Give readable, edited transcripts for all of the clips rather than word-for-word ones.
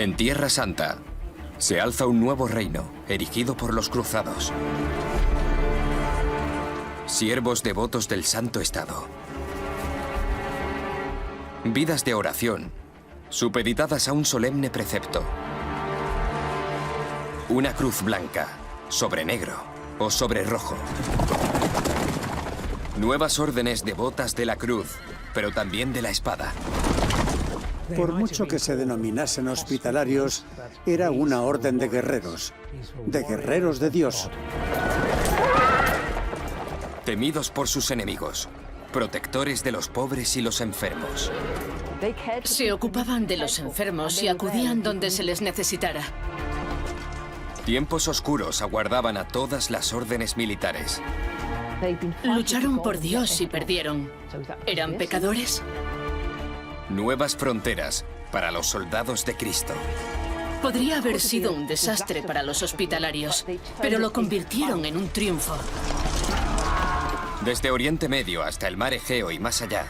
En Tierra Santa se alza un nuevo reino erigido por los cruzados. Siervos devotos del Santo Estado. Vidas de oración, supeditadas a un solemne precepto. Una cruz blanca, sobre negro o sobre rojo. Nuevas órdenes devotas de la cruz, pero también de la espada. Por mucho que se denominasen hospitalarios, era una orden de guerreros de Dios. Temidos por sus enemigos, protectores de los pobres y los enfermos. Se ocupaban de los enfermos y acudían donde se les necesitara. Tiempos oscuros aguardaban a todas las órdenes militares. Lucharon por Dios y perdieron. ¿Eran pecadores? Nuevas fronteras para los soldados de Cristo. Podría haber sido un desastre para los hospitalarios, pero lo convirtieron en un triunfo. Desde Oriente Medio hasta el mar Egeo y más allá,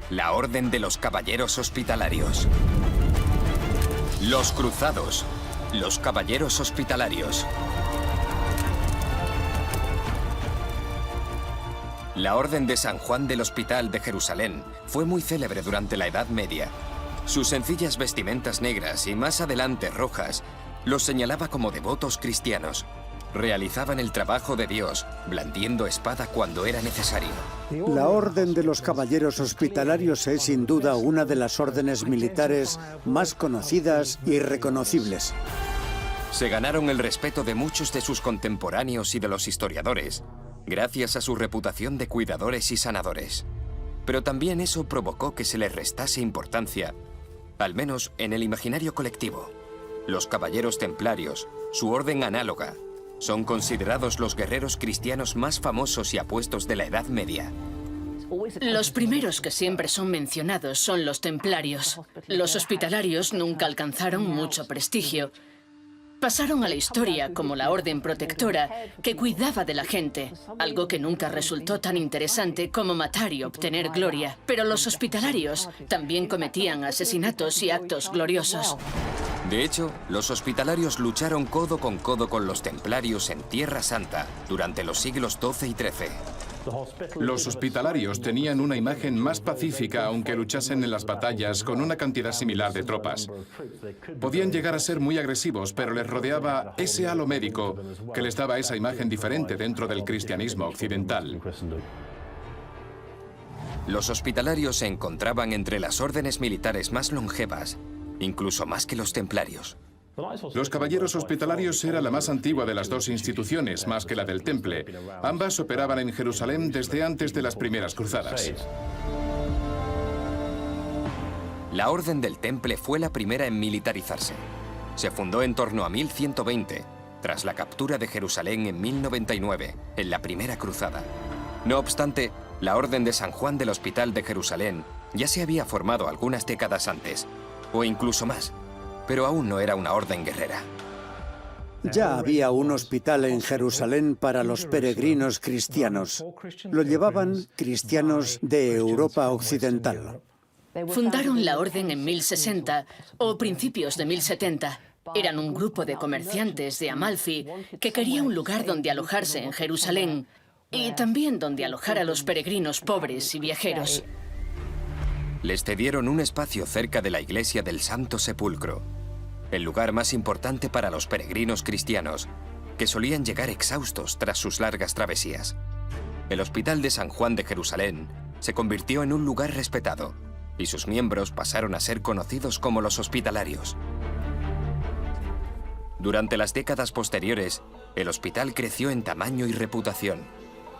la Orden de los Caballeros Hospitalarios. Los Cruzados, los Caballeros Hospitalarios. La Orden de San Juan del Hospital de Jerusalén fue muy célebre durante la Edad Media. Sus sencillas vestimentas negras y más adelante rojas los señalaba como devotos cristianos. Realizaban el trabajo de Dios, blandiendo espada cuando era necesario. La Orden de los Caballeros Hospitalarios es sin duda una de las órdenes militares más conocidas y reconocibles. Se ganaron el respeto de muchos de sus contemporáneos y de los historiadores, gracias a su reputación de cuidadores y sanadores. Pero también eso provocó que se les restase importancia, al menos en el imaginario colectivo. Los caballeros templarios, su orden análoga, son considerados los guerreros cristianos más famosos y apuestos de la Edad Media. Los primeros que siempre son mencionados son los templarios. Los hospitalarios nunca alcanzaron mucho prestigio. Pasaron a la historia como la orden protectora que cuidaba de la gente, algo que nunca resultó tan interesante como matar y obtener gloria. Pero los hospitalarios también cometían asesinatos y actos gloriosos. De hecho, los hospitalarios lucharon codo con los templarios en Tierra Santa durante los siglos XII y XIII. Los hospitalarios tenían una imagen más pacífica aunque luchasen en las batallas con una cantidad similar de tropas. Podían llegar a ser muy agresivos, pero les rodeaba ese halo médico que les daba esa imagen diferente dentro del cristianismo occidental. Los hospitalarios se encontraban entre las órdenes militares más longevas, incluso más que los templarios. Los caballeros hospitalarios era la más antigua de las dos instituciones, más que la del Temple. Ambas operaban en Jerusalén desde antes de las primeras cruzadas. La Orden del Temple fue la primera en militarizarse. Se fundó en torno a 1120, tras la captura de Jerusalén en 1099, en la Primera Cruzada. No obstante, la Orden de San Juan del Hospital de Jerusalén ya se había formado algunas décadas antes, o incluso más, pero aún no era una orden guerrera. Ya había un hospital en Jerusalén para los peregrinos cristianos. Lo llevaban cristianos de Europa Occidental. Fundaron la orden en 1060 o principios de 1070. Eran un grupo de comerciantes de Amalfi que quería un lugar donde alojarse en Jerusalén y también donde alojar a los peregrinos pobres y viajeros. Les cedieron un espacio cerca de la iglesia del Santo Sepulcro, el lugar más importante para los peregrinos cristianos, que solían llegar exhaustos tras sus largas travesías. El Hospital de San Juan de Jerusalén se convirtió en un lugar respetado, y sus miembros pasaron a ser conocidos como los hospitalarios. Durante las décadas posteriores, el hospital creció en tamaño y reputación.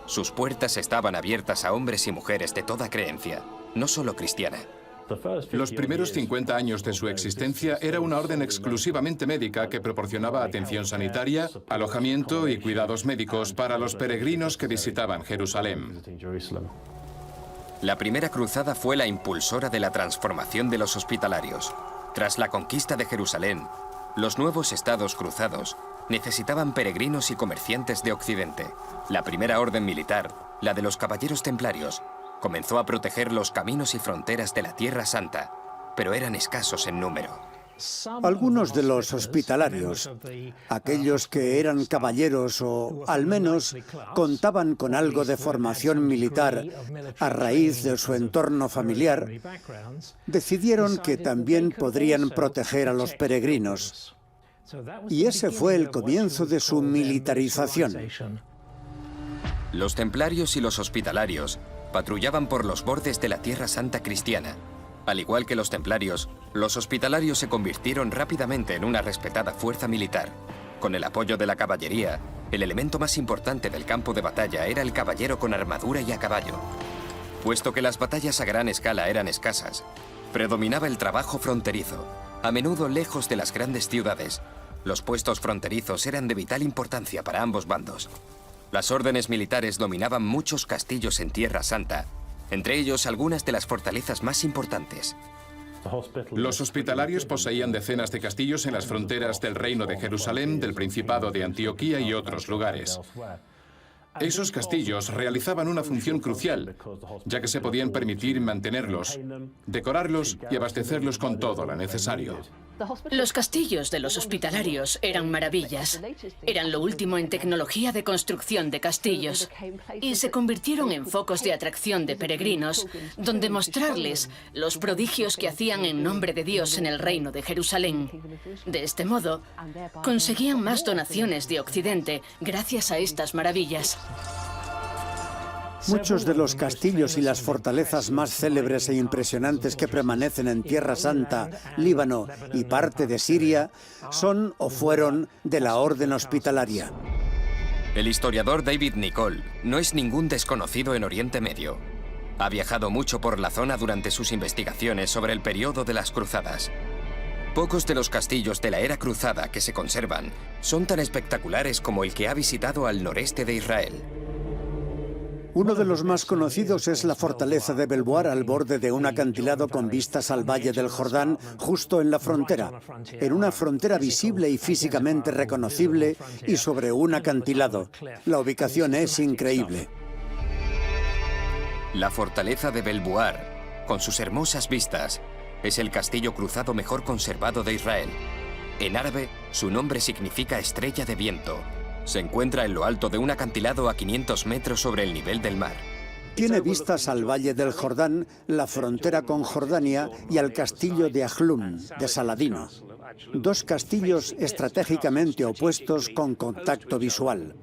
Sus puertas estaban abiertas a hombres y mujeres de toda creencia, no solo cristiana. Los primeros 50 años de su existencia era una orden exclusivamente médica que proporcionaba atención sanitaria, alojamiento y cuidados médicos para los peregrinos que visitaban Jerusalén. La Primera Cruzada fue la impulsora de la transformación de los hospitalarios. Tras la conquista de Jerusalén, los nuevos estados cruzados necesitaban peregrinos y comerciantes de Occidente. La primera orden militar, la de los Caballeros Templarios, comenzó a proteger los caminos y fronteras de la Tierra Santa, pero eran escasos en número. Algunos de los hospitalarios, aquellos que eran caballeros o al menos contaban con algo de formación militar a raíz de su entorno familiar, decidieron que también podrían proteger a los peregrinos. Y ese fue el comienzo de su militarización. Los templarios y los hospitalarios patrullaban por los bordes de la Tierra Santa cristiana. Al igual que los templarios, los hospitalarios se convirtieron rápidamente en una respetada fuerza militar. Con el apoyo de la caballería, el elemento más importante del campo de batalla era el caballero con armadura y a caballo. Puesto que las batallas a gran escala eran escasas, predominaba el trabajo fronterizo, a menudo lejos de las grandes ciudades. Los puestos fronterizos eran de vital importancia para ambos bandos. Las órdenes militares dominaban muchos castillos en Tierra Santa, entre ellos algunas de las fortalezas más importantes. Los hospitalarios poseían decenas de castillos en las fronteras del Reino de Jerusalén, del Principado de Antioquía y otros lugares. Esos castillos realizaban una función crucial, ya que se podían permitir mantenerlos, decorarlos y abastecerlos con todo lo necesario. Los castillos de los hospitalarios eran maravillas. Eran lo último en tecnología de construcción de castillos y se convirtieron en focos de atracción de peregrinos, donde mostrarles los prodigios que hacían en nombre de Dios en el Reino de Jerusalén. De este modo, conseguían más donaciones de Occidente gracias a estas maravillas. Muchos de los castillos y las fortalezas más célebres e impresionantes que permanecen en Tierra Santa, Líbano y parte de Siria son o fueron de la Orden Hospitalaria. El historiador David Nicholl no es ningún desconocido en Oriente Medio. Ha viajado mucho por la zona durante sus investigaciones sobre el periodo de las cruzadas. Pocos de los castillos de la era cruzada que se conservan son tan espectaculares como el que ha visitado al noreste de Israel. Uno de los más conocidos es la fortaleza de Belvoir al borde de un acantilado con vistas al Valle del Jordán, justo en la frontera, en una frontera visible y físicamente reconocible y sobre un acantilado. La ubicación es increíble. La fortaleza de Belvoir, con sus hermosas vistas, es el castillo cruzado mejor conservado de Israel. En árabe, su nombre significa estrella de viento. Se encuentra en lo alto de un acantilado a 500 metros sobre el nivel del mar. Tiene vistas al Valle del Jordán, la frontera con Jordania y al castillo de Ajlum, de Saladino. Dos castillos estratégicamente opuestos con contacto visual.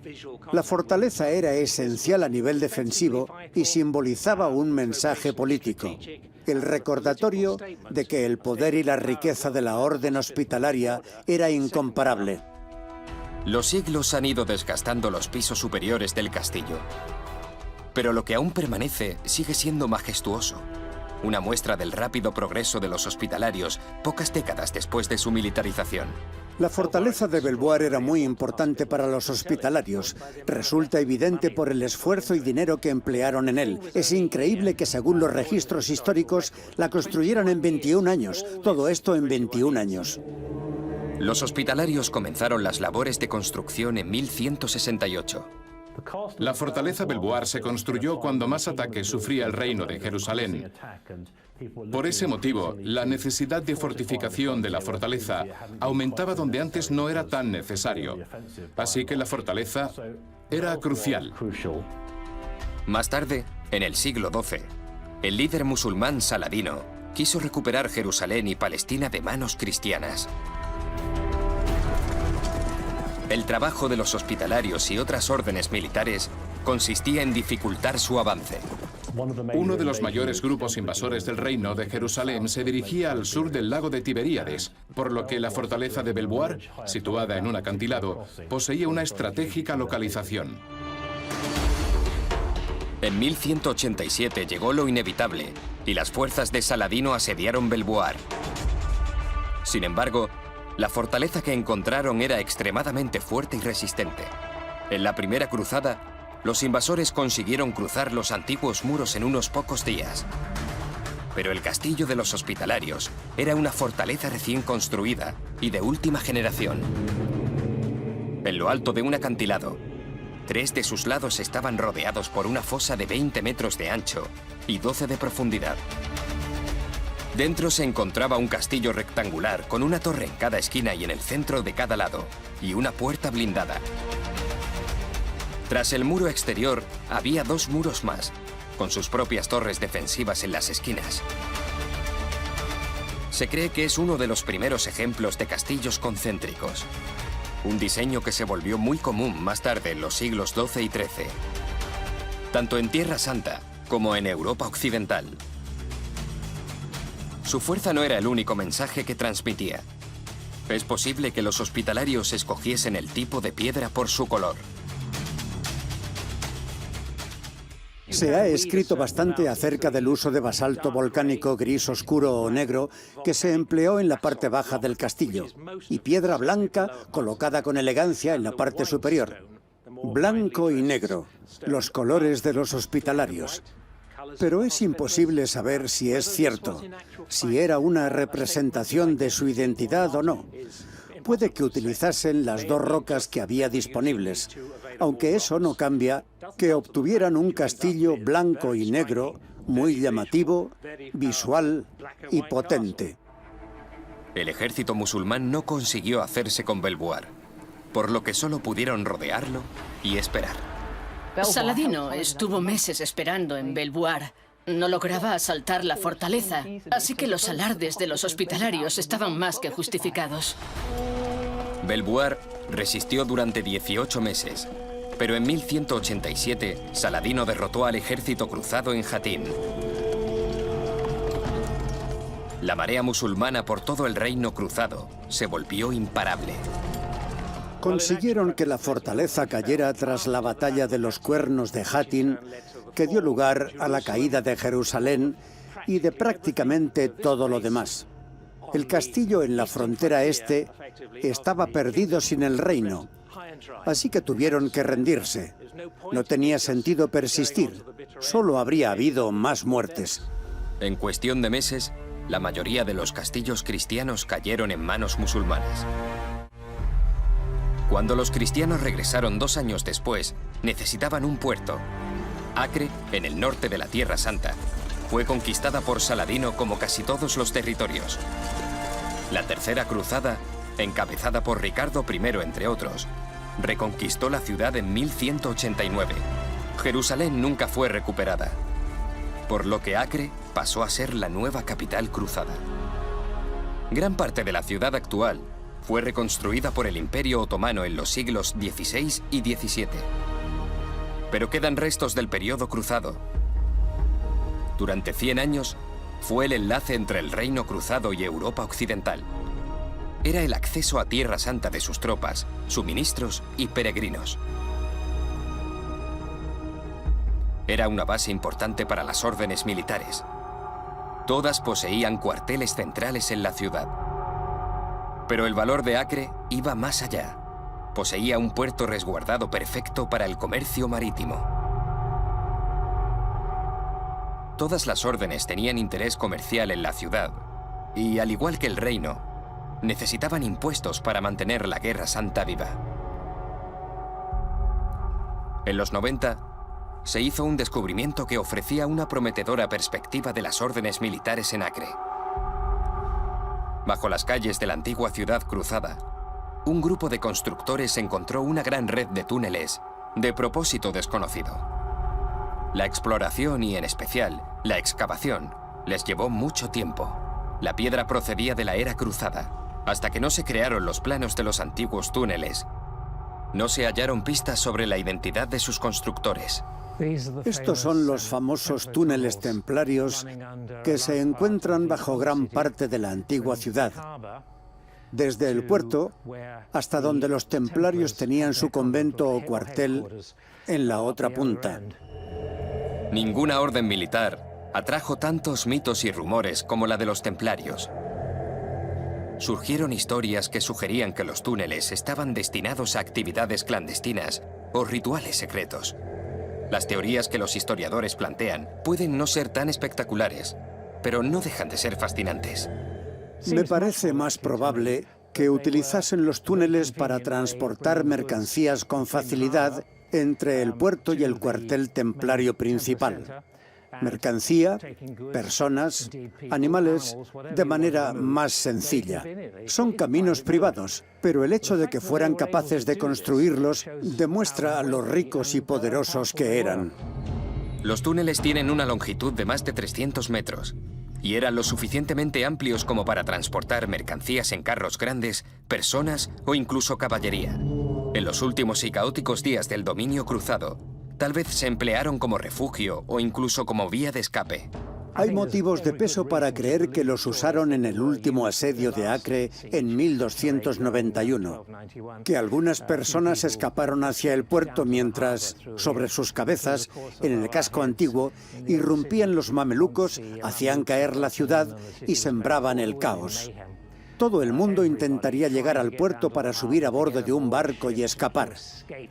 La fortaleza era esencial a nivel defensivo y simbolizaba un mensaje político. El recordatorio de que el poder y la riqueza de la orden hospitalaria era incomparable. Los siglos han ido desgastando los pisos superiores del castillo. Pero lo que aún permanece sigue siendo majestuoso. Una muestra del rápido progreso de los hospitalarios pocas décadas después de su militarización. La fortaleza de Belvoir era muy importante para los hospitalarios. Resulta evidente por el esfuerzo y dinero que emplearon en él. Es increíble que, según los registros históricos, la construyeran en 21 años. Todo esto en 21 años. Los hospitalarios comenzaron las labores de construcción en 1168. La fortaleza Belvoir se construyó cuando más ataques sufría el Reino de Jerusalén. Por ese motivo, la necesidad de fortificación de la fortaleza aumentaba donde antes no era tan necesario. Así que la fortaleza era crucial. Más tarde, en el siglo XII, el líder musulmán Saladino quiso recuperar Jerusalén y Palestina de manos cristianas. El trabajo de los hospitalarios y otras órdenes militares consistía en dificultar su avance. Uno de los mayores grupos invasores del Reino de Jerusalén se dirigía al sur del lago de Tiberíades, por lo que la fortaleza de Belvoir, situada en un acantilado, poseía una estratégica localización. En 1187 llegó lo inevitable y las fuerzas de Saladino asediaron Belvoir. Sin embargo, la fortaleza que encontraron era extremadamente fuerte y resistente. En la primera cruzada, los invasores consiguieron cruzar los antiguos muros en unos pocos días. Pero el castillo de los hospitalarios era una fortaleza recién construida y de última generación. En lo alto de un acantilado, 3 de sus lados estaban rodeados por una fosa de 20 metros de ancho y 12 de profundidad. Dentro se encontraba un castillo rectangular con una torre en cada esquina y en el centro de cada lado, y una puerta blindada. Tras el muro exterior, había 2 muros más, con sus propias torres defensivas en las esquinas. Se cree que es uno de los primeros ejemplos de castillos concéntricos, un diseño que se volvió muy común más tarde en los siglos XII y XIII, tanto en Tierra Santa como en Europa Occidental. Su fuerza no era el único mensaje que transmitía. Es posible que los hospitalarios escogiesen el tipo de piedra por su color. Se ha escrito bastante acerca del uso de basalto volcánico gris oscuro o negro que se empleó en la parte baja del castillo, y piedra blanca colocada con elegancia en la parte superior. Blanco y negro, los colores de los hospitalarios. Pero es imposible saber si es cierto, si era una representación de su identidad o no. Puede que utilizasen las 2 rocas que había disponibles, aunque eso no cambia que obtuvieran un castillo blanco y negro muy llamativo, visual y potente. El ejército musulmán no consiguió hacerse con Belvoir, por lo que solo pudieron rodearlo y esperar. Saladino estuvo meses esperando en Belvoir. No lograba asaltar la fortaleza, así que los alardes de los hospitalarios estaban más que justificados. Belvoir resistió durante 18 meses, pero en 1187 Saladino derrotó al ejército cruzado en Jatín. La marea musulmana por todo el reino cruzado se volvió imparable. Consiguieron que la fortaleza cayera tras la batalla de los Cuernos de Jatín, que dio lugar a la caída de Jerusalén y de prácticamente todo lo demás. El castillo en la frontera este estaba perdido sin el reino, así que tuvieron que rendirse. No tenía sentido persistir, solo habría habido más muertes. En cuestión de meses, la mayoría de los castillos cristianos cayeron en manos musulmanas. Cuando los cristianos regresaron 2 años después, necesitaban un puerto. Acre, en el norte de la Tierra Santa, fue conquistada por Saladino como casi todos los territorios. La Tercera Cruzada, encabezada por Ricardo I, entre otros, reconquistó la ciudad en 1189. Jerusalén nunca fue recuperada, por lo que Acre pasó a ser la nueva capital cruzada. Gran parte de la ciudad actual fue reconstruida por el Imperio Otomano en los siglos XVI y XVII. Pero quedan restos del periodo cruzado. Durante 100 años, fue el enlace entre el Reino Cruzado y Europa Occidental. Era el acceso a Tierra Santa de sus tropas, suministros y peregrinos. Era una base importante para las órdenes militares. Todas poseían cuarteles centrales en la ciudad. Pero el valor de Acre iba más allá. Poseía un puerto resguardado perfecto para el comercio marítimo. Todas las órdenes tenían interés comercial en la ciudad y, al igual que el reino, necesitaban impuestos para mantener la Guerra Santa viva. En los 90, se hizo un descubrimiento que ofrecía una prometedora perspectiva de las órdenes militares en Acre. Bajo las calles de la antigua ciudad cruzada, un grupo de constructores encontró una gran red de túneles de propósito desconocido. La exploración y, en especial, la excavación les llevó mucho tiempo. La piedra procedía de la era cruzada. Hasta que no se crearon los planos de los antiguos túneles, no se hallaron pistas sobre la identidad de sus constructores. Estos son los famosos túneles templarios que se encuentran bajo gran parte de la antigua ciudad, desde el puerto hasta donde los templarios tenían su convento o cuartel en la otra punta. Ninguna orden militar atrajo tantos mitos y rumores como la de los templarios. Surgieron historias que sugerían que los túneles estaban destinados a actividades clandestinas o rituales secretos. Las teorías que los historiadores plantean pueden no ser tan espectaculares, pero no dejan de ser fascinantes. Me parece más probable que utilizasen los túneles para transportar mercancías con facilidad entre el puerto y el cuartel templario principal. mercancía, personas, animales, de manera más sencilla. Son caminos privados, pero el hecho de que fueran capaces de construirlos demuestra lo ricos y poderosos que eran. Los túneles tienen una longitud de más de 300 metros y eran lo suficientemente amplios como para transportar mercancías en carros grandes, personas o incluso caballería. En los últimos y caóticos días del dominio cruzado, tal vez se emplearon como refugio o incluso como vía de escape. Hay motivos de peso para creer que los usaron en el último asedio de Acre en 1291, que algunas personas escaparon hacia el puerto mientras, sobre sus cabezas, en el casco antiguo, irrumpían los mamelucos, hacían caer la ciudad y sembraban el caos. Todo el mundo intentaría llegar al puerto para subir a bordo de un barco y escapar.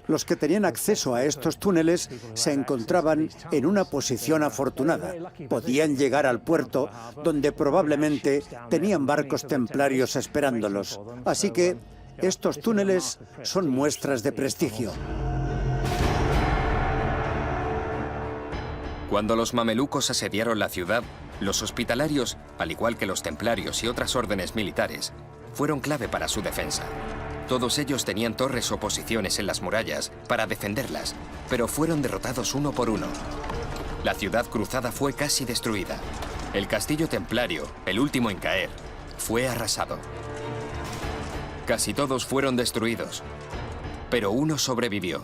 Los que tenían acceso a estos túneles se encontraban en una posición afortunada. Podían llegar al puerto, donde probablemente tenían barcos templarios esperándolos. Así que estos túneles son muestras de prestigio. Cuando los mamelucos asediaron la ciudad, los hospitalarios, al igual que los templarios y otras órdenes militares, fueron clave para su defensa. Todos ellos tenían torres o posiciones en las murallas para defenderlas, pero fueron derrotados uno por uno. La ciudad cruzada fue casi destruida. El castillo templario, el último en caer, fue arrasado. Casi todos fueron destruidos, pero uno sobrevivió.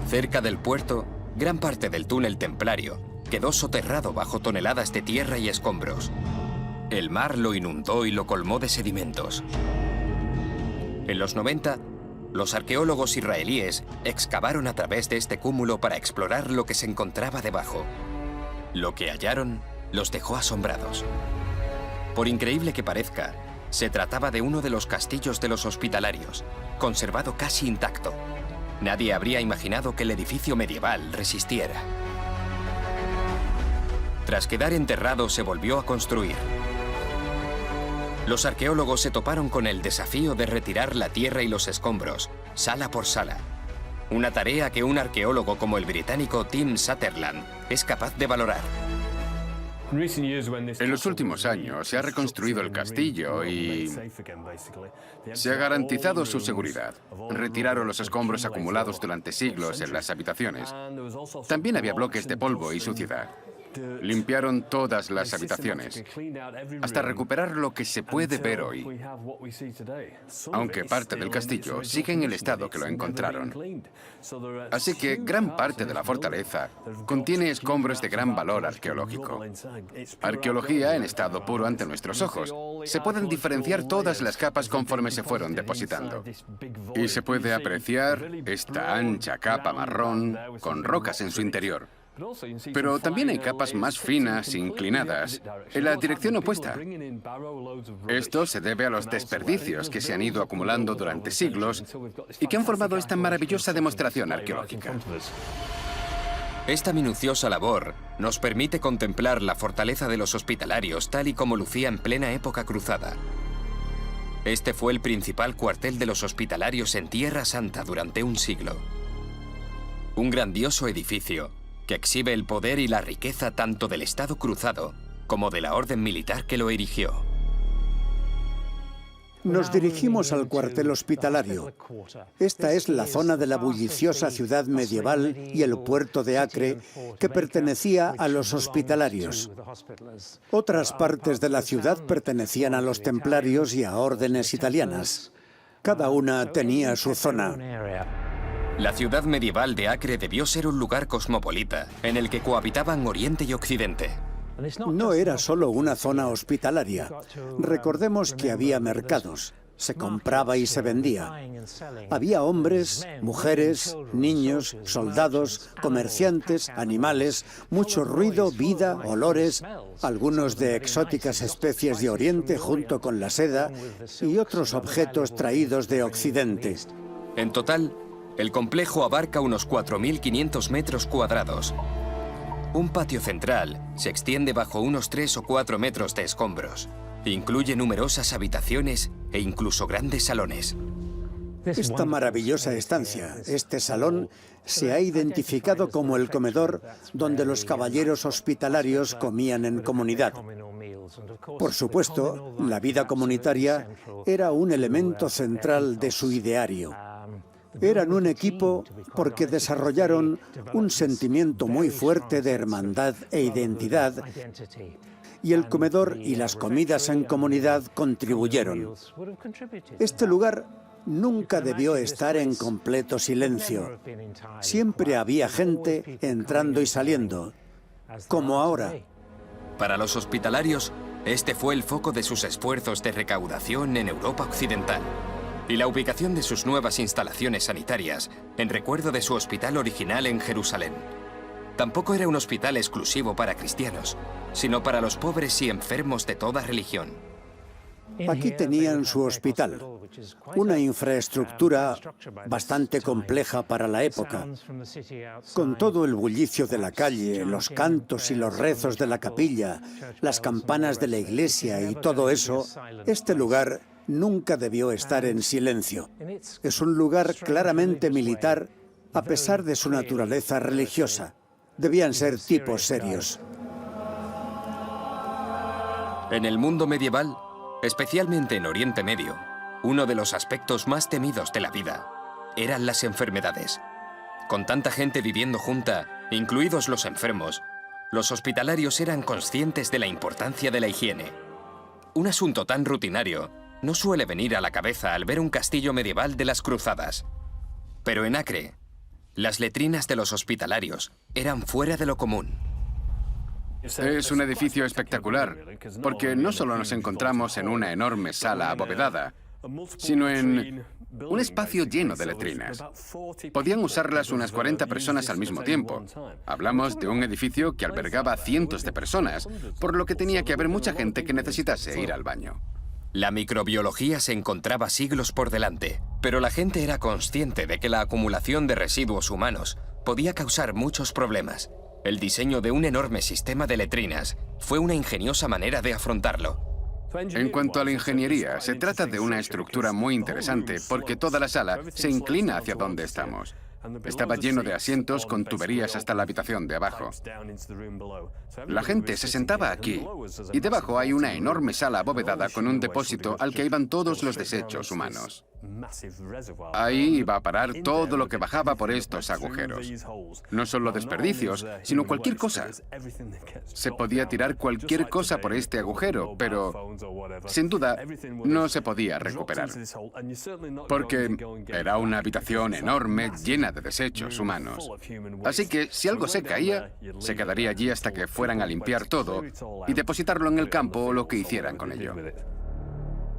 Cerca del puerto, gran parte del túnel templario quedó soterrado bajo toneladas de tierra y escombros. El mar lo inundó y lo colmó de sedimentos. En los 90, los arqueólogos israelíes excavaron a través de este cúmulo para explorar lo que se encontraba debajo. Lo que hallaron los dejó asombrados. Por increíble que parezca, se trataba de uno de los castillos de los hospitalarios, conservado casi intacto. Nadie habría imaginado que el edificio medieval resistiera. Tras quedar enterrado, se volvió a construir. Los arqueólogos se toparon con el desafío de retirar la tierra y los escombros, sala por sala. Una tarea que un arqueólogo como el británico Tim Sutherland es capaz de valorar. En los últimos años se ha reconstruido el castillo y se ha garantizado su seguridad. Retiraron los escombros acumulados durante siglos en las habitaciones. También había bloques de polvo y suciedad. Limpiaron todas las habitaciones, hasta recuperar lo que se puede ver hoy, aunque parte del castillo sigue en el estado que lo encontraron. Así que gran parte de la fortaleza contiene escombros de gran valor arqueológico. Arqueología en estado puro ante nuestros ojos. Se pueden diferenciar todas las capas conforme se fueron depositando. Y se puede apreciar esta ancha capa marrón con rocas en su interior. Pero también hay capas más finas, inclinadas, en la dirección opuesta. Esto se debe a los desperdicios que se han ido acumulando durante siglos y que han formado esta maravillosa demostración arqueológica. Esta minuciosa labor nos permite contemplar la fortaleza de los hospitalarios tal y como lucía en plena época cruzada. Este fue el principal cuartel de los hospitalarios en Tierra Santa durante un siglo. Un grandioso edificio que exhibe el poder y la riqueza tanto del Estado cruzado como de la orden militar que lo erigió. Nos dirigimos al cuartel hospitalario. Esta es la zona de la bulliciosa ciudad medieval y el puerto de Acre que pertenecía a los hospitalarios. Otras partes de la ciudad pertenecían a los templarios y a órdenes italianas. Cada una tenía su zona. La ciudad medieval de Acre debió ser un lugar cosmopolita, en el que cohabitaban Oriente y Occidente. No era solo una zona hospitalaria. Recordemos que había mercados. Se compraba y se vendía. Había hombres, mujeres, niños, soldados, comerciantes, animales, mucho ruido, vida, olores, algunos de exóticas especies de Oriente junto con la seda y otros objetos traídos de Occidente. En total, el complejo abarca unos 4.500 metros cuadrados. Un patio central se extiende bajo unos 3 o 4 metros de escombros. Incluye numerosas habitaciones e incluso grandes salones. Esta maravillosa estancia, este salón, se ha identificado como el comedor donde los caballeros hospitalarios comían en comunidad. Por supuesto, la vida comunitaria era un elemento central de su ideario. Eran un equipo porque desarrollaron un sentimiento muy fuerte de hermandad e identidad, y el comedor y las comidas en comunidad contribuyeron. Este lugar nunca debió estar en completo silencio. Siempre había gente entrando y saliendo, como ahora. Para los hospitalarios, este fue el foco de sus esfuerzos de recaudación en Europa Occidental y la ubicación de sus nuevas instalaciones sanitarias en recuerdo de su hospital original en Jerusalén. Tampoco era un hospital exclusivo para cristianos, sino para los pobres y enfermos de toda religión. Aquí tenían su hospital, una infraestructura bastante compleja para la época. Con todo el bullicio de la calle, los cantos y los rezos de la capilla, las campanas de la iglesia y todo eso, este lugar nunca debió estar en silencio. Es un lugar claramente militar, a pesar de su naturaleza religiosa. Debían ser tipos serios. En el mundo medieval, especialmente en Oriente Medio, uno de los aspectos más temidos de la vida eran las enfermedades. Con tanta gente viviendo junta, incluidos los enfermos, los hospitalarios eran conscientes de la importancia de la higiene. Un asunto tan rutinario no suele venir a la cabeza al ver un castillo medieval de las cruzadas. Pero en Acre, las letrinas de los hospitalarios eran fuera de lo común. Es un edificio espectacular, porque no solo nos encontramos en una enorme sala abovedada, sino en un espacio lleno de letrinas. Podían usarlas unas 40 personas al mismo tiempo. Hablamos de un edificio que albergaba a cientos de personas, por lo que tenía que haber mucha gente que necesitase ir al baño. La microbiología se encontraba siglos por delante, pero la gente era consciente de que la acumulación de residuos humanos podía causar muchos problemas. El diseño de un enorme sistema de letrinas fue una ingeniosa manera de afrontarlo. En cuanto a la ingeniería, se trata de una estructura muy interesante porque toda la sala se inclina hacia donde estamos. Estaba lleno de asientos con tuberías hasta la habitación de abajo. La gente se sentaba aquí y debajo hay una enorme sala abovedada con un depósito al que iban todos los desechos humanos. Ahí iba a parar todo lo que bajaba por estos agujeros. No solo desperdicios, sino cualquier cosa. Se podía tirar cualquier cosa por este agujero, pero sin duda no se podía recuperar. Porque era una habitación enorme llena de desechos humanos. Así que si algo se caía, se quedaría allí hasta que fueran a limpiar todo y depositarlo en el campo o lo que hicieran con ello.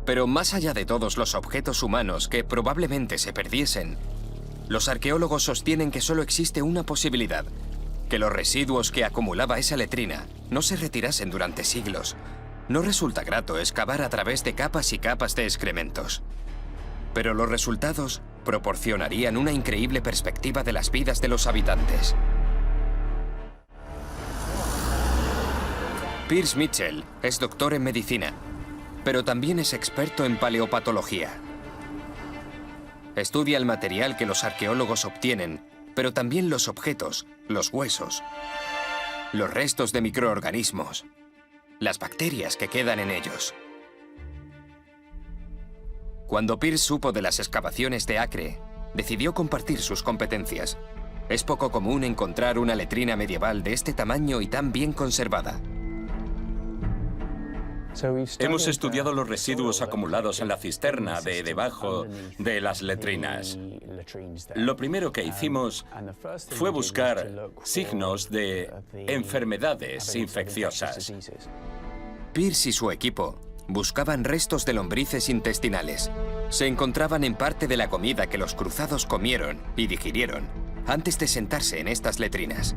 Pero más allá de todos los objetos humanos que probablemente se perdiesen, los arqueólogos sostienen que solo existe una posibilidad: que los residuos que acumulaba esa letrina no se retirasen durante siglos. No resulta grato excavar a través de capas y capas de excrementos. Pero los resultados proporcionarían una increíble perspectiva de las vidas de los habitantes. Pierce Mitchell es doctor en medicina, pero también es experto en paleopatología. Estudia el material que los arqueólogos obtienen, pero también los objetos, los huesos, los restos de microorganismos, las bacterias que quedan en ellos. Cuando Pierce supo de las excavaciones de Acre, decidió compartir sus competencias. Es poco común encontrar una letrina medieval de este tamaño y tan bien conservada. Hemos estudiado los residuos acumulados en la cisterna de debajo de las letrinas. Lo primero que hicimos fue buscar signos de enfermedades infecciosas. Pierce y su equipo buscaban restos de lombrices intestinales. Se encontraban en parte de la comida que los cruzados comieron y digirieron antes de sentarse en estas letrinas.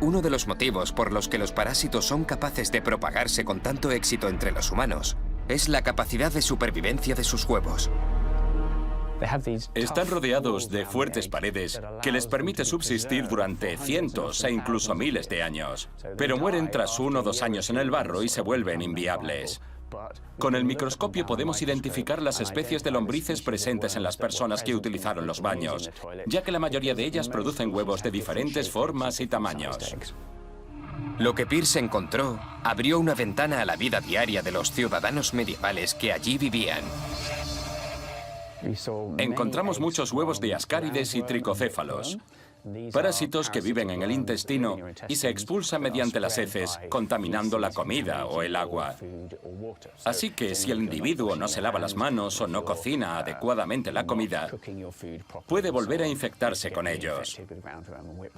Uno de los motivos por los que los parásitos son capaces de propagarse con tanto éxito entre los humanos es la capacidad de supervivencia de sus huevos. Están rodeados de fuertes paredes que les permite subsistir durante cientos e incluso miles de años, pero mueren tras 1 o 2 años en el barro y se vuelven inviables. Con el microscopio podemos identificar las especies de lombrices presentes en las personas que utilizaron los baños, ya que la mayoría de ellas producen huevos de diferentes formas y tamaños. Lo que Peirce encontró abrió una ventana a la vida diaria de los ciudadanos medievales que allí vivían. Encontramos muchos huevos de ascárides y tricocéfalos, parásitos que viven en el intestino y se expulsan mediante las heces, contaminando la comida o el agua. Así que si el individuo no se lava las manos o no cocina adecuadamente la comida, puede volver a infectarse con ellos.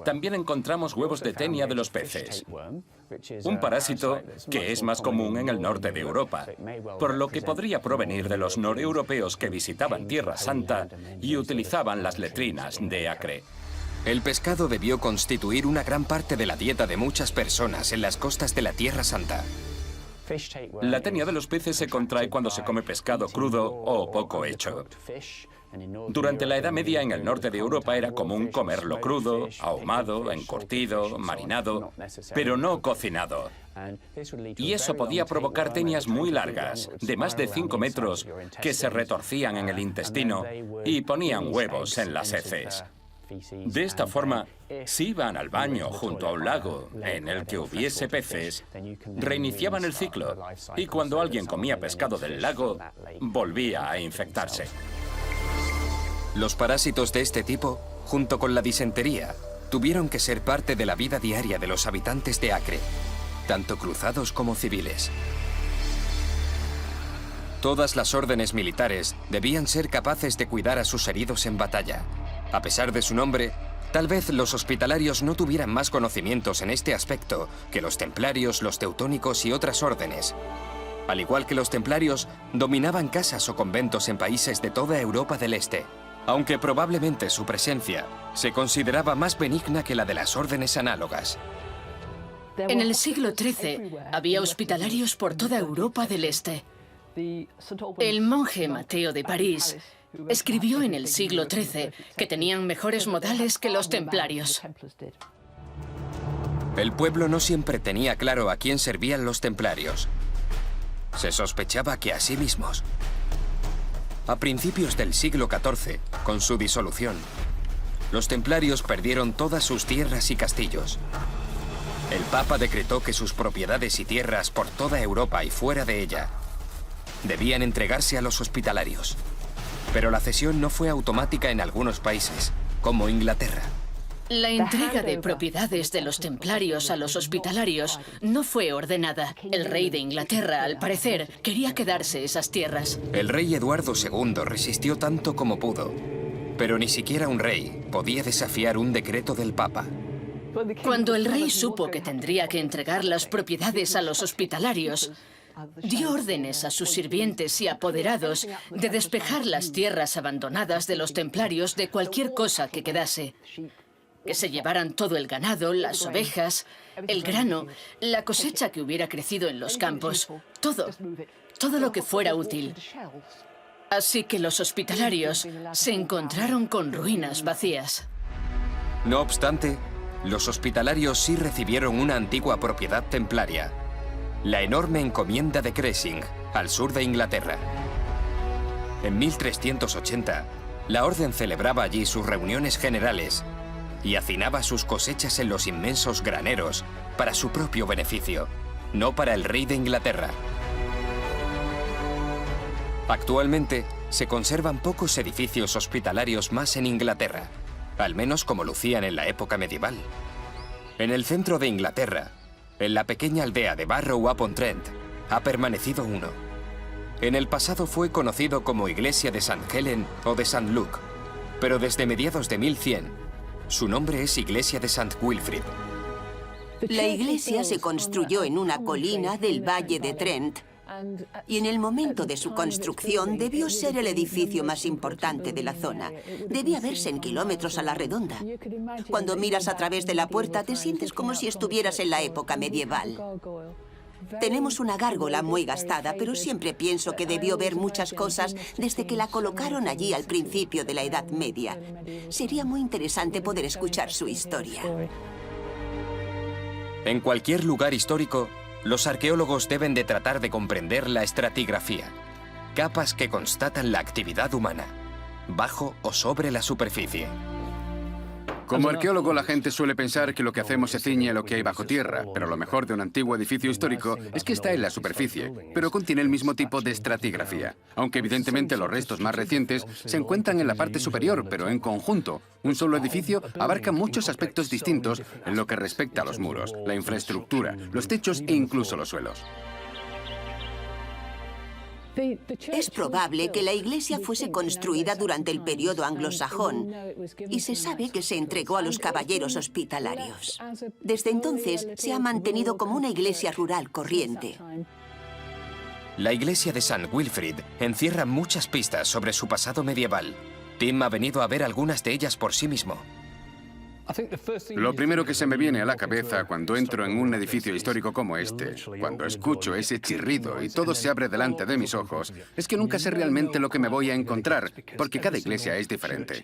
También encontramos huevos de tenia de los peces, un parásito que es más común en el norte de Europa, por lo que podría provenir de los noreuropeos que visitaban Tierra Santa y utilizaban las letrinas de Acre. El pescado debió constituir una gran parte de la dieta de muchas personas en las costas de la Tierra Santa. La tenia de los peces se contrae cuando se come pescado crudo o poco hecho. Durante la Edad Media en el norte de Europa era común comerlo crudo, ahumado, encurtido, marinado, pero no cocinado. Y eso podía provocar tenias muy largas, de más de 5 metros, que se retorcían en el intestino y ponían huevos en las heces. De esta forma, si iban al baño junto a un lago en el que hubiese peces, reiniciaban el ciclo y cuando alguien comía pescado del lago, volvía a infectarse. Los parásitos de este tipo, junto con la disentería, tuvieron que ser parte de la vida diaria de los habitantes de Acre, tanto cruzados como civiles. Todas las órdenes militares debían ser capaces de cuidar a sus heridos en batalla. A pesar de su nombre, tal vez los hospitalarios no tuvieran más conocimientos en este aspecto que los templarios, los teutónicos y otras órdenes. Al igual que los templarios, dominaban casas o conventos en países de toda Europa del Este, aunque probablemente su presencia se consideraba más benigna que la de las órdenes análogas. En el siglo XIII había hospitalarios por toda Europa del Este. El monje Mateo de París escribió en el siglo XIII que tenían mejores modales que los templarios. El pueblo no siempre tenía claro a quién servían los templarios. Se sospechaba que a sí mismos. A principios del siglo XIV, con su disolución, los templarios perdieron todas sus tierras y castillos. El Papa decretó que sus propiedades y tierras por toda Europa y fuera de ella debían entregarse a los hospitalarios. Pero la cesión no fue automática en algunos países, como Inglaterra. La entrega de propiedades de los templarios a los hospitalarios no fue ordenada. El rey de Inglaterra, al parecer, quería quedarse esas tierras. El rey Eduardo II resistió tanto como pudo, pero ni siquiera un rey podía desafiar un decreto del Papa. Cuando el rey supo que tendría que entregar las propiedades a los hospitalarios, dio órdenes a sus sirvientes y apoderados de despejar las tierras abandonadas de los templarios de cualquier cosa que quedase. Que se llevaran todo el ganado, las ovejas, el grano, la cosecha que hubiera crecido en los campos, todo lo que fuera útil. Así que los hospitalarios se encontraron con ruinas vacías. No obstante, los hospitalarios sí recibieron una antigua propiedad templaria, la enorme encomienda de Cressing, al sur de Inglaterra. En 1380, la orden celebraba allí sus reuniones generales y hacinaba sus cosechas en los inmensos graneros para su propio beneficio, no para el rey de Inglaterra. Actualmente, se conservan pocos edificios hospitalarios más en Inglaterra, al menos como lucían en la época medieval. En el centro de Inglaterra, en la pequeña aldea de Barrow-upon-Trent, ha permanecido uno. En el pasado fue conocido como Iglesia de St. Helen o de St. Luke, pero desde mediados de 1100, su nombre es Iglesia de St. Wilfrid. La iglesia se construyó en una colina del Valle de Trent y en el momento de su construcción debió ser el edificio más importante de la zona. Debía verse en kilómetros a la redonda. Cuando miras a través de la puerta te sientes como si estuvieras en la época medieval. Tenemos una gárgola muy gastada, pero siempre pienso que debió ver muchas cosas desde que la colocaron allí al principio de la Edad Media. Sería muy interesante poder escuchar su historia. En cualquier lugar histórico, los arqueólogos deben de tratar de comprender la estratigrafía, capas que constatan la actividad humana, bajo o sobre la superficie. Como arqueólogo, la gente suele pensar que lo que hacemos se ciñe a lo que hay bajo tierra, pero lo mejor de un antiguo edificio histórico es que está en la superficie, pero contiene el mismo tipo de estratigrafía. Aunque evidentemente los restos más recientes se encuentran en la parte superior, pero en conjunto, un solo edificio abarca muchos aspectos distintos en lo que respecta a los muros, la infraestructura, los techos e incluso los suelos. Es probable que la iglesia fuese construida durante el periodo anglosajón y se sabe que se entregó a los caballeros hospitalarios. Desde entonces se ha mantenido como una iglesia rural corriente. La iglesia de St. Wilfrid encierra muchas pistas sobre su pasado medieval. Tim ha venido a ver algunas de ellas por sí mismo. Lo primero que se me viene a la cabeza cuando entro en un edificio histórico como este, cuando escucho ese chirrido y todo se abre delante de mis ojos, es que nunca sé realmente lo que me voy a encontrar, porque cada iglesia es diferente.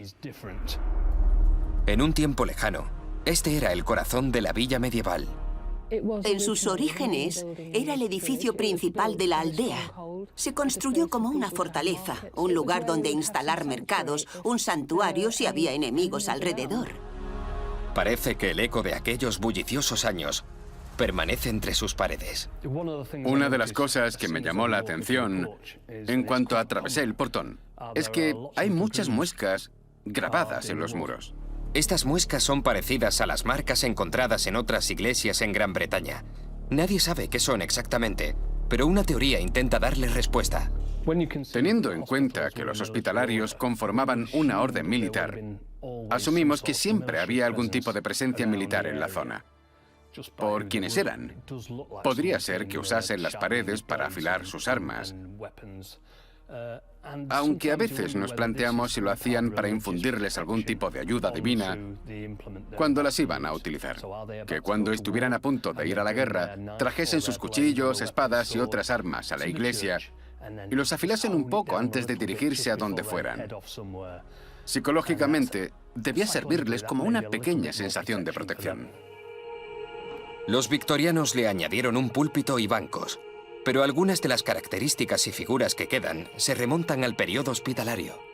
En un tiempo lejano, este era el corazón de la villa medieval. En sus orígenes, era el edificio principal de la aldea. Se construyó como una fortaleza, un lugar donde instalar mercados, un santuario si había enemigos alrededor. Parece que el eco de aquellos bulliciosos años permanece entre sus paredes. Una de las cosas que me llamó la atención en cuanto atravesé el portón es que hay muchas muescas grabadas en los muros. Estas muescas son parecidas a las marcas encontradas en otras iglesias en Gran Bretaña. Nadie sabe qué son exactamente, pero una teoría intenta darles respuesta. Teniendo en cuenta que los hospitalarios conformaban una orden militar, asumimos que siempre había algún tipo de presencia militar en la zona. Por quienes eran, podría ser que usasen las paredes para afilar sus armas, aunque a veces nos planteamos si lo hacían para infundirles algún tipo de ayuda divina cuando las iban a utilizar. Que cuando estuvieran a punto de ir a la guerra, trajesen sus cuchillos, espadas y otras armas a la iglesia y los afilasen un poco antes de dirigirse a donde fueran. Psicológicamente, debía servirles como una pequeña sensación de protección. Los victorianos le añadieron un púlpito y bancos, pero algunas de las características y figuras que quedan se remontan al periodo hospitalario.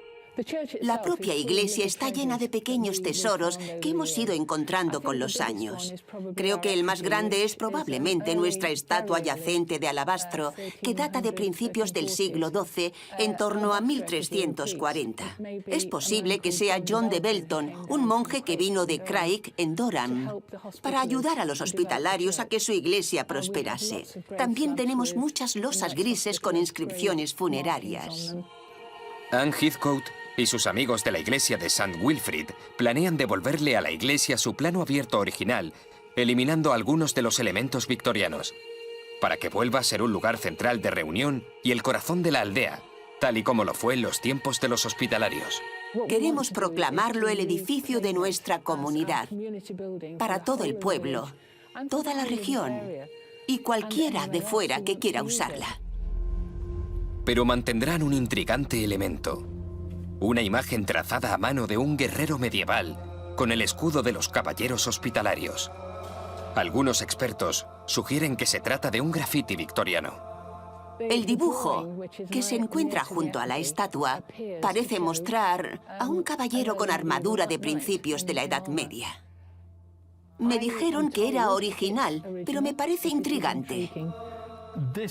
La propia iglesia está llena de pequeños tesoros que hemos ido encontrando con los años. Creo que el más grande es probablemente nuestra estatua yacente de alabastro, que data de principios del siglo XII, en torno a 1340. Es posible que sea John de Belton, un monje que vino de Craig, en Durham, para ayudar a los hospitalarios a que su iglesia prosperase. También tenemos muchas losas grises con inscripciones funerarias. Anne Heathcote y sus amigos de la iglesia de St. Wilfrid planean devolverle a la iglesia su plano abierto original, eliminando algunos de los elementos victorianos, para que vuelva a ser un lugar central de reunión y el corazón de la aldea, tal y como lo fue en los tiempos de los hospitalarios. Queremos proclamarlo el edificio de nuestra comunidad, para todo el pueblo, toda la región y cualquiera de fuera que quiera usarla. Pero mantendrán un intrigante elemento. Una imagen trazada a mano de un guerrero medieval con el escudo de los caballeros hospitalarios. Algunos expertos sugieren que se trata de un grafiti victoriano. El dibujo, que se encuentra junto a la estatua, parece mostrar a un caballero con armadura de principios de la Edad Media. Me dijeron que era original, pero me parece intrigante.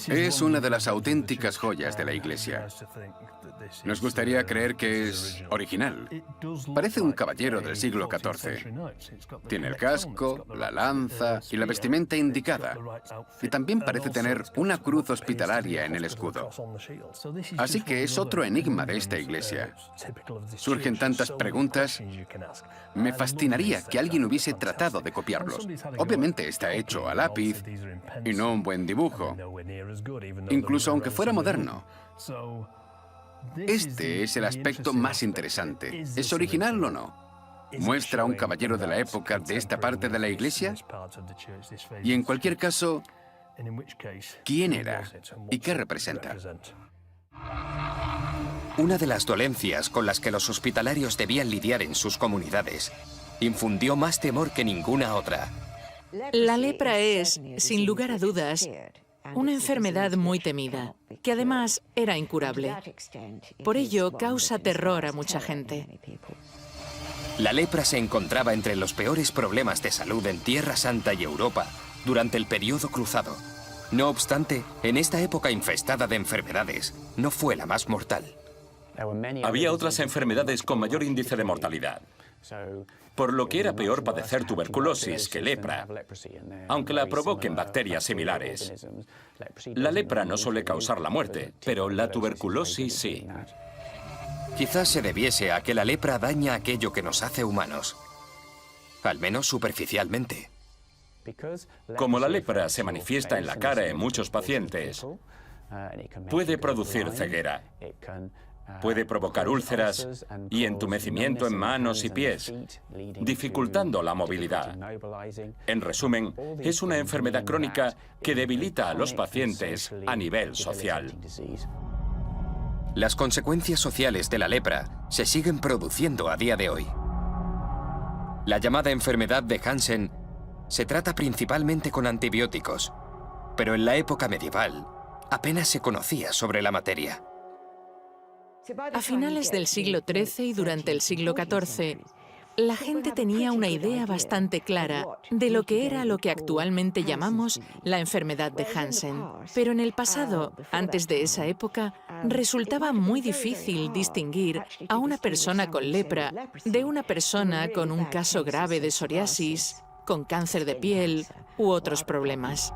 Es una de las auténticas joyas de la iglesia. Nos gustaría creer que es original. Parece un caballero del siglo XIV. Tiene el casco, la lanza y la vestimenta indicada. Y también parece tener una cruz hospitalaria en el escudo. Así que es otro enigma de esta iglesia. Surgen tantas preguntas. Me fascinaría que alguien hubiese tratado de copiarlos. Obviamente está hecho a lápiz y no un buen dibujo, incluso aunque fuera moderno. Este es el aspecto más interesante. ¿Es original o no? ¿Muestra a un caballero de la época de esta parte de la iglesia? Y en cualquier caso, ¿quién era y qué representa? Una de las dolencias con las que los hospitalarios debían lidiar en sus comunidades infundió más temor que ninguna otra. La lepra es, sin lugar a dudas, una enfermedad muy temida, que además era incurable. Por ello, causa terror a mucha gente. La lepra se encontraba entre los peores problemas de salud en Tierra Santa y Europa durante el período cruzado. No obstante, en esta época infestada de enfermedades, no fue la más mortal. Había otras enfermedades con mayor índice de mortalidad, por lo que era peor padecer tuberculosis que lepra, aunque la provoquen bacterias similares. La lepra no suele causar la muerte, pero la tuberculosis sí. Quizás se debiese a que la lepra daña aquello que nos hace humanos, al menos superficialmente. Como la lepra se manifiesta en la cara en muchos pacientes, puede producir ceguera. Puede provocar úlceras y entumecimiento en manos y pies, dificultando la movilidad. En resumen, es una enfermedad crónica que debilita a los pacientes a nivel social. Las consecuencias sociales de la lepra se siguen produciendo a día de hoy. La llamada enfermedad de Hansen se trata principalmente con antibióticos, pero en la época medieval apenas se conocía sobre la materia. A finales del siglo XIII y durante el siglo XIV, la gente tenía una idea bastante clara de lo que era lo que actualmente llamamos la enfermedad de Hansen. Pero en el pasado, antes de esa época, resultaba muy difícil distinguir a una persona con lepra de una persona con un caso grave de psoriasis, con cáncer de piel u otros problemas.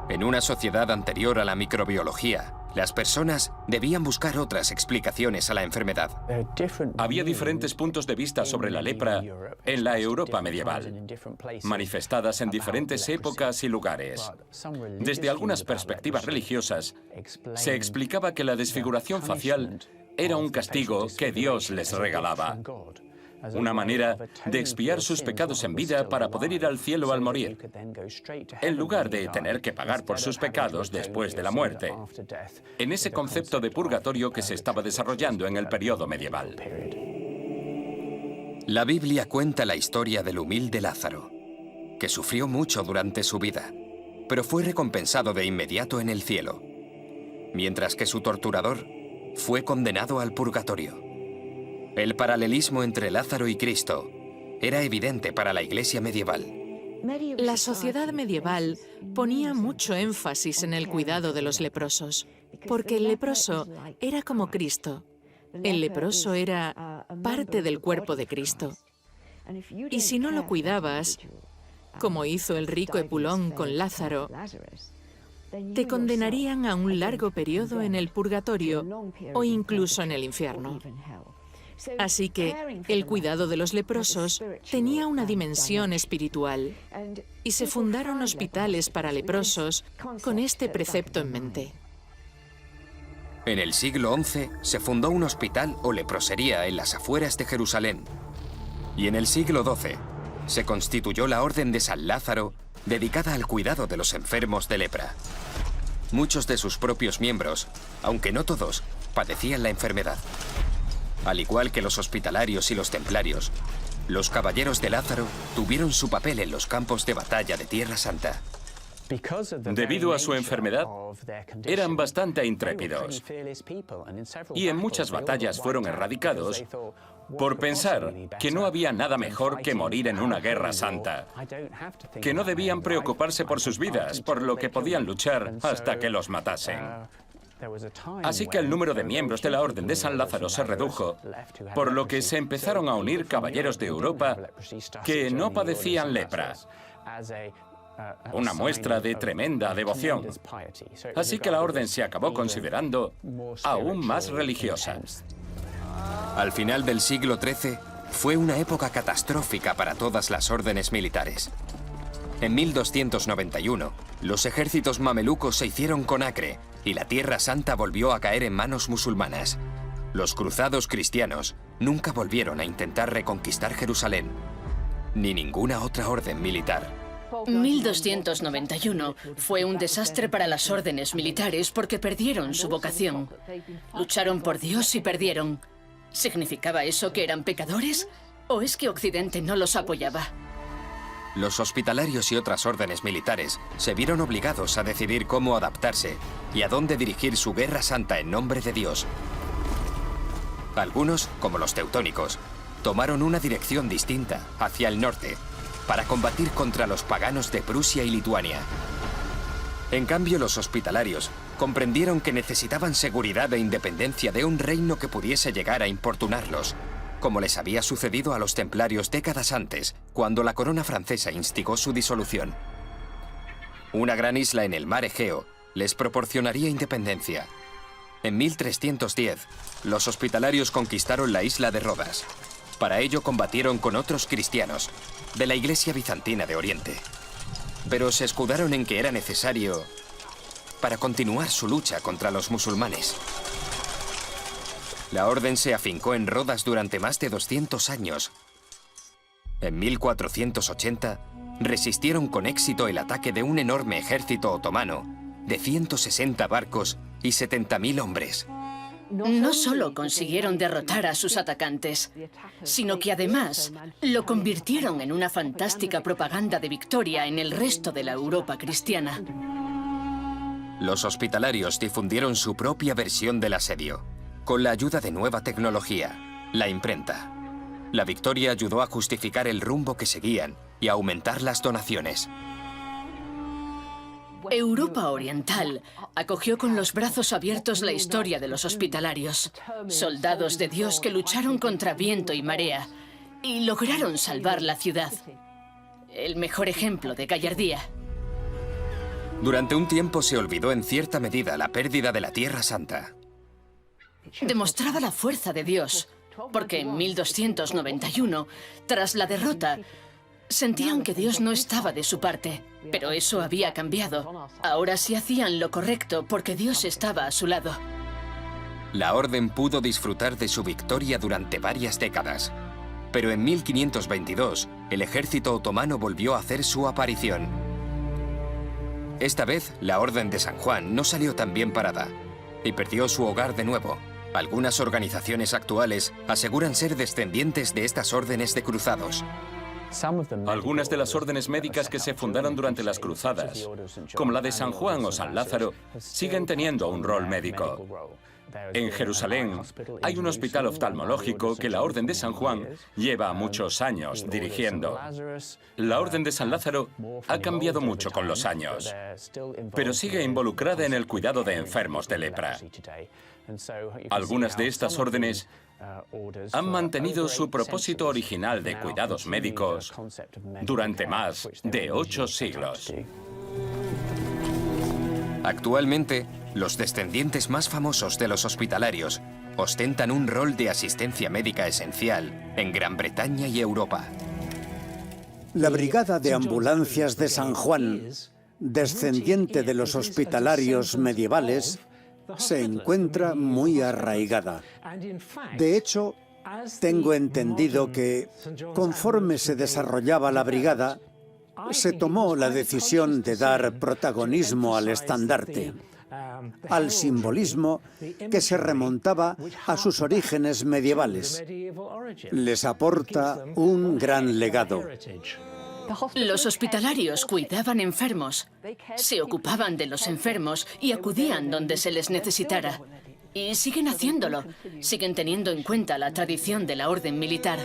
En una sociedad anterior a la microbiología, las personas debían buscar otras explicaciones a la enfermedad. Había diferentes puntos de vista sobre la lepra en la Europa medieval, manifestadas en diferentes épocas y lugares. Desde algunas perspectivas religiosas, se explicaba que la desfiguración facial era un castigo que Dios les regalaba. Una manera de expiar sus pecados en vida para poder ir al cielo al morir, en lugar de tener que pagar por sus pecados después de la muerte, en ese concepto de purgatorio que se estaba desarrollando en el periodo medieval. La Biblia cuenta la historia del humilde Lázaro, que sufrió mucho durante su vida, pero fue recompensado de inmediato en el cielo, mientras que su torturador fue condenado al purgatorio. El paralelismo entre Lázaro y Cristo era evidente para la Iglesia medieval. La sociedad medieval ponía mucho énfasis en el cuidado de los leprosos, porque el leproso era como Cristo. El leproso era parte del cuerpo de Cristo. Y si no lo cuidabas, como hizo el rico Epulón con Lázaro, te condenarían a un largo periodo en el purgatorio o incluso en el infierno. Así que el cuidado de los leprosos tenía una dimensión espiritual y se fundaron hospitales para leprosos con este precepto en mente. En el siglo XI se fundó un hospital o leprosería en las afueras de Jerusalén. Y en el siglo XII se constituyó la Orden de San Lázaro, dedicada al cuidado de los enfermos de lepra. Muchos de sus propios miembros, aunque no todos, padecían la enfermedad. Al igual que los hospitalarios y los templarios, los caballeros de Lázaro tuvieron su papel en los campos de batalla de Tierra Santa. Debido a su enfermedad, eran bastante intrépidos y en muchas batallas fueron erradicados por pensar que no había nada mejor que morir en una guerra santa, que no debían preocuparse por sus vidas, por lo que podían luchar hasta que los matasen. Así que el número de miembros de la Orden de San Lázaro se redujo, por lo que se empezaron a unir caballeros de Europa que no padecían lepra. Una muestra de tremenda devoción. Así que la orden se acabó considerando aún más religiosa. Al final del siglo XIII fue una época catastrófica para todas las órdenes militares. En 1291, los ejércitos mamelucos se hicieron con Acre y la Tierra Santa volvió a caer en manos musulmanas. Los cruzados cristianos nunca volvieron a intentar reconquistar Jerusalén, ni ninguna otra orden militar. 1291 fue un desastre para las órdenes militares porque perdieron su vocación. Lucharon por Dios y perdieron. ¿Significaba eso que eran pecadores? ¿O es que Occidente no los apoyaba? Los hospitalarios y otras órdenes militares se vieron obligados a decidir cómo adaptarse y a dónde dirigir su guerra santa en nombre de Dios. Algunos, como los teutónicos, tomaron una dirección distinta, hacia el norte, para combatir contra los paganos de Prusia y Lituania. En cambio, los hospitalarios comprendieron que necesitaban seguridad e independencia de un reino que pudiese llegar a importunarlos, como les había sucedido a los templarios décadas antes, cuando la corona francesa instigó su disolución. Una gran isla en el mar Egeo les proporcionaría independencia. En 1310, los hospitalarios conquistaron la isla de Rodas. Para ello combatieron con otros cristianos de la Iglesia bizantina de Oriente. Pero se escudaron en que era necesario para continuar su lucha contra los musulmanes. La orden se afincó en Rodas durante más de 200 años. En 1480, resistieron con éxito el ataque de un enorme ejército otomano de 160 barcos y 70.000 hombres. No solo consiguieron derrotar a sus atacantes, sino que además lo convirtieron en una fantástica propaganda de victoria en el resto de la Europa cristiana. Los hospitalarios difundieron su propia versión del asedio, con la ayuda de nueva tecnología, la imprenta. La victoria ayudó a justificar el rumbo que seguían y a aumentar las donaciones. Europa Oriental acogió con los brazos abiertos la historia de los hospitalarios, soldados de Dios que lucharon contra viento y marea y lograron salvar la ciudad. El mejor ejemplo de gallardía. Durante un tiempo se olvidó en cierta medida la pérdida de la Tierra Santa. Demostraba la fuerza de Dios, porque en 1291, tras la derrota, sentían que Dios no estaba de su parte, pero eso había cambiado. Ahora sí hacían lo correcto porque Dios estaba a su lado. La orden pudo disfrutar de su victoria durante varias décadas, pero en 1522 el ejército otomano volvió a hacer su aparición. Esta vez, la Orden de San Juan no salió tan bien parada y perdió su hogar de nuevo. Algunas organizaciones actuales aseguran ser descendientes de estas órdenes de cruzados. Algunas de las órdenes médicas que se fundaron durante las cruzadas, como la de San Juan o San Lázaro, siguen teniendo un rol médico. En Jerusalén hay un hospital oftalmológico que la Orden de San Juan lleva muchos años dirigiendo. La Orden de San Lázaro ha cambiado mucho con los años, pero sigue involucrada en el cuidado de enfermos de lepra. Algunas de estas órdenes han mantenido su propósito original de cuidados médicos durante más de 8 siglos. Actualmente, los descendientes más famosos de los hospitalarios ostentan un rol de asistencia médica esencial en Gran Bretaña y Europa. La Brigada de Ambulancias de San Juan, descendiente de los hospitalarios medievales, se encuentra muy arraigada. De hecho, tengo entendido que, conforme se desarrollaba la brigada, se tomó la decisión de dar protagonismo al estandarte, al simbolismo que se remontaba a sus orígenes medievales. Les aporta un gran legado. Los hospitalarios cuidaban enfermos, se ocupaban de los enfermos y acudían donde se les necesitara. Y siguen haciéndolo, siguen teniendo en cuenta la tradición de la orden militar.